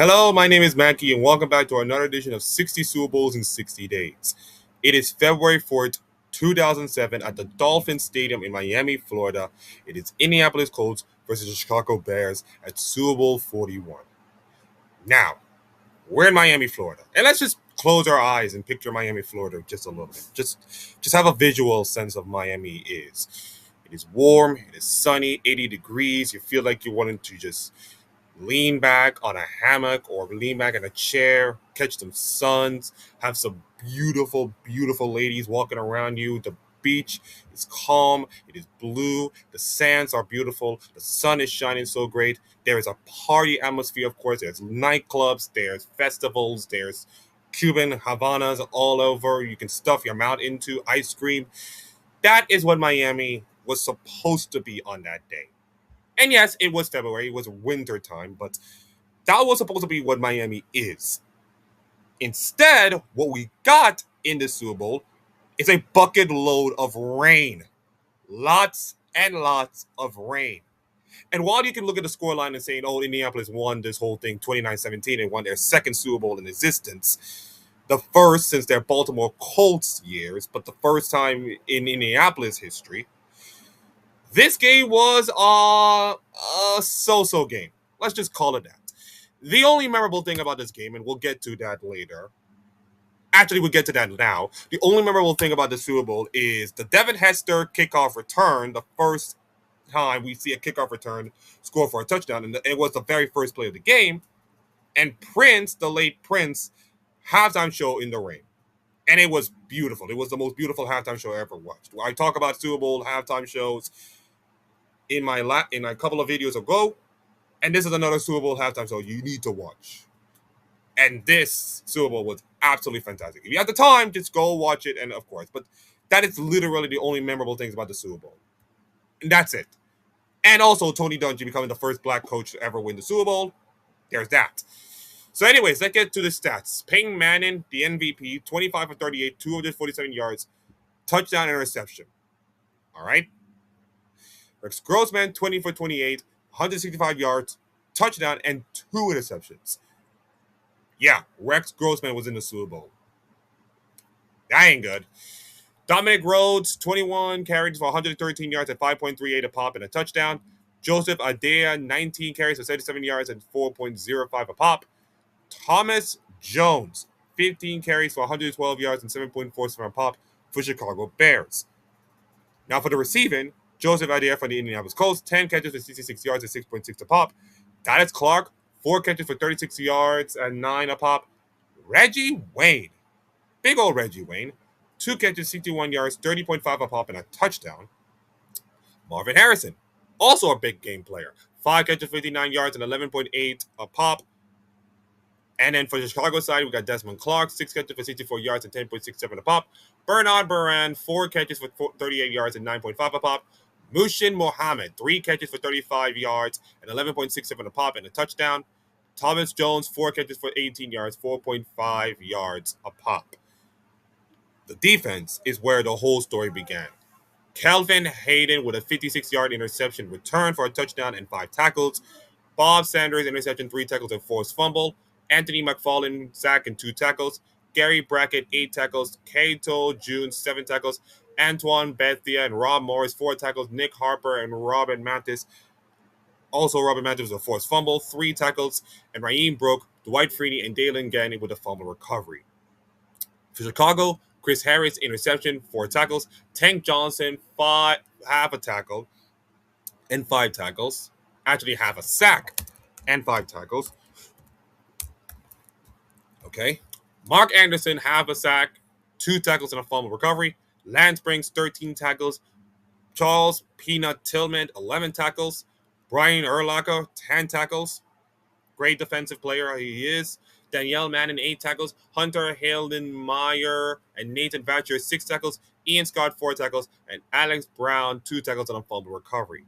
Hello, my name is Mackie, and welcome back to another edition of 60 Super Bowls in 60 Days. It is February 4th, 2007, at the Dolphin Stadium in Miami, Florida. It is Indianapolis Colts versus the Chicago Bears at Super Bowl 41. Now, we're in Miami, Florida, and let's just close our eyes and picture Miami, Florida just a little bit. Just have a visual sense of Miami is. It is warm, it is sunny, 80 degrees. You feel like you're wanting to just lean back on a hammock or lean back in a chair, catch some suns, have some beautiful, beautiful ladies walking around you. The beach is calm, it is blue, the sands are beautiful, the sun is shining so great. There is a party atmosphere, of course. There's nightclubs, there's festivals, there's Cuban Havanas all over. You can stuff your mouth into ice cream. That is what Miami was supposed to be on that day. And yes, it was February, it was winter time, but that was supposed to be what Miami is. Instead, what we got in the Super Bowl is a bucket load of rain. Lots and lots of rain. And while you can look at the scoreline and say, oh, Indianapolis won this whole thing 29-17 and won their second Super Bowl in existence, the first since their Baltimore Colts years, but the first time in Indianapolis history, this game was a so-so game. Let's just call it that. The only memorable thing about this game, and we'll get to that later. Actually, we'll get to that now. The only memorable thing about the Super Bowl is the Devin Hester kickoff return, the first time we see a kickoff return score for a touchdown, and it was the very first play of the game. And Prince, the late Prince, halftime show in the rain. And it was beautiful. It was the most beautiful halftime show I ever watched. I talk about Super Bowl halftime shows in a couple of videos ago, and this is another Super Bowl halftime show you need to watch. And this Super Bowl was absolutely fantastic. If you have the time, just go watch it, and of course, but that is literally the only memorable things about the Super Bowl. And that's it. And also Tony Dungy becoming the first black coach to ever win the Super Bowl. There's that. So anyways, let's get to the stats. Payton Manning, the MVP, 25 for 38, 247 yards, touchdown, interception. All right? Rex Grossman, 20 for 28, 165 yards, touchdown, and 2 interceptions. Yeah, Rex Grossman was in the Super Bowl. That ain't good. Dominic Rhodes, 21 carries for 113 yards at 5.38 a pop and a touchdown. Joseph Adea, 19 carries for 77 yards and 4.05 a pop. Thomas Jones, 15 carries for 112 yards and 7.47 a pop for Chicago Bears. Now for the receiving, Joseph Adea from the Indianapolis Colts, 10 catches for 66 yards and 6.6 a pop. Dallas Clark, 4 catches for 36 yards and 9 a pop. Reggie Wayne, big old Reggie Wayne, 2 catches, 61 yards, 30.5 a pop, and a touchdown. Marvin Harrison, also a big game player, 5 catches, 59 yards, and 11.8 a pop. And then for the Chicago side, we got Desmond Clark, 6 catches for 64 yards and 10.67 a pop. Bernard Baran, 4 catches for 38 yards and 9.5 a pop. Mushin Mohammed, 3 catches for 35 yards and 11.67 a pop and a touchdown. Thomas Jones, 4 catches for 18 yards, 4.5 yards a pop. The defense is where the whole story began. Kelvin Hayden with a 56-yard interception return for a touchdown and 5 tackles. Bob Sanders, interception, 3 tackles and forced fumble. Anthony McFarland, sack and 2 tackles. Gary Brackett, 8 tackles. Kato June, 7 tackles. Antoine Bethia and Rob Morris, 4 tackles. Nick Harper and Robin Mathis. Also, Robin Mathis with a forced fumble, 3 tackles. And Raheem Brook, Dwight Freeney, and Dalen Gannon with a fumble recovery. For Chicago, Chris Harris, interception, 4 tackles. Tank Johnson, half a tackle and 5 tackles. Actually, half a sack and 5 tackles. Okay. Mark Anderson, half a sack, 2 tackles, and a fumble recovery. Lance Springs, 13 tackles. Charles Peanut Tillman, 11 tackles. Brian Urlacher, 10 tackles. Great defensive player he is. Danielle Manning, 8 tackles. Hunter Hildenmeyer and Nathan Vatcher, 6 tackles. Ian Scott, 4 tackles. And Alex Brown, 2 tackles and a fumble recovery.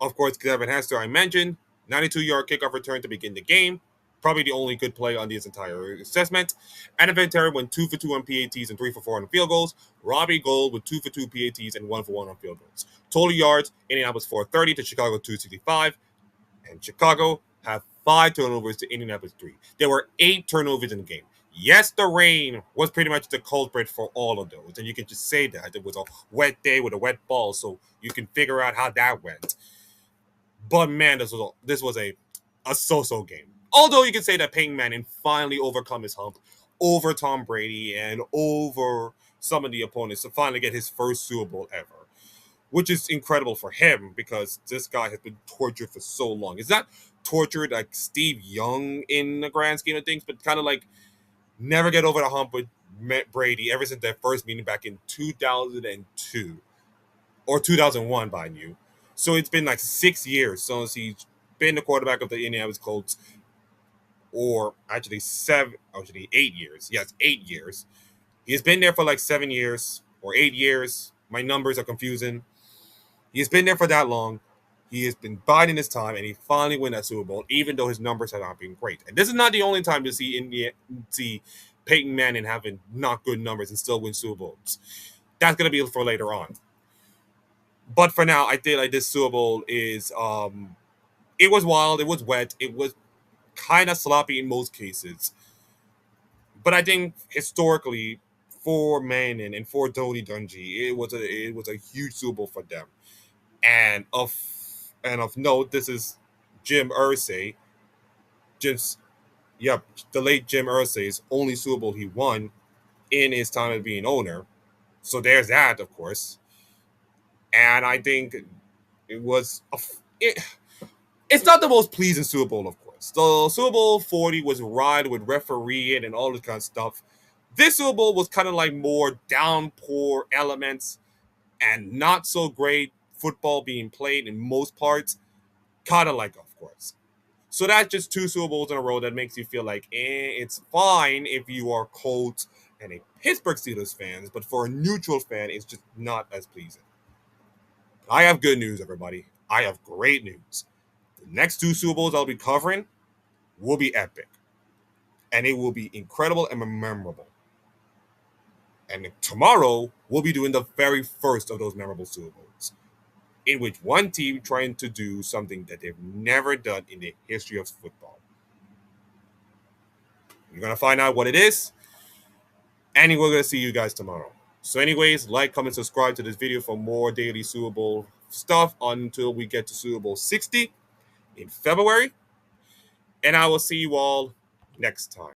Of course, Devin Hester, I mentioned, 92-yard kickoff return to begin the game. Probably the only good play on this entire assessment. Annabelle Terry went 2 for 2 on PATs and 3 for 4 on field goals. Robbie Gold with 2 for 2 PATs and 1 for 1 on field goals. Total yards, Indianapolis 430 to Chicago 265. And Chicago have 5 turnovers to Indianapolis 3. There were 8 turnovers in the game. Yes, the rain was pretty much the culprit for all of those, and you can just say that it was a wet day with a wet ball, so you can figure out how that went. But man, this was a so-so game. Although you can say that Payton Manning finally overcome his hump over Tom Brady and over some of the opponents to finally get his first Super Bowl ever, which is incredible for him because this guy has been tortured for so long. It's not tortured like Steve Young in the grand scheme of things, but kind of like never get over the hump with Brady ever since their first meeting back in 2002 or 2001 by you. So it's been like 6 years since he's been the quarterback of the Indianapolis Colts, or actually 8 years. Yes, 8 years. He's been there for like 7 years or 8 years. My numbers are confusing. He's been there for that long. He has been biding his time, and he finally won that Super Bowl, even though his numbers have not been great. And this is not the only time you see Peyton Manning having not good numbers and still win Super Bowls. That's gonna be for later on. But for now, I think like this Super Bowl is it was wild, it was wet, it was kind of sloppy in most cases. But I think historically for Manning and for Tony Dungy, it was a huge Super Bowl for them. And of note, this is Jim Irsay, Jim's yep, the late Jim Irsay's only Super Bowl he won in his time of being owner. So there's that, of course. And I think it was it's not the most pleasing Super Bowl, of course. The Super Bowl 40 was ride with refereeing and all this kind of stuff. This Super Bowl was kind of like more downpour elements and not so great football being played in most parts. Kind of like, of course. So that's just 2 Super Bowls in a row that makes you feel like it's fine if you are Colts and a Pittsburgh Steelers fans, but for a neutral fan, it's just not as pleasing. I have good news, everybody. I have great news. The next 2 Super Bowls I'll be covering will be epic, and it will be incredible and memorable. And tomorrow we'll be doing the very first of those memorable Super Bowls, in which one team trying to do something that they've never done in the history of football. You're gonna find out what it is, and we're gonna see you guys tomorrow. So, anyways, like, comment, subscribe to this video for more daily Super Bowl stuff until we get to Super Bowl 60 in February. And I will see you all next time.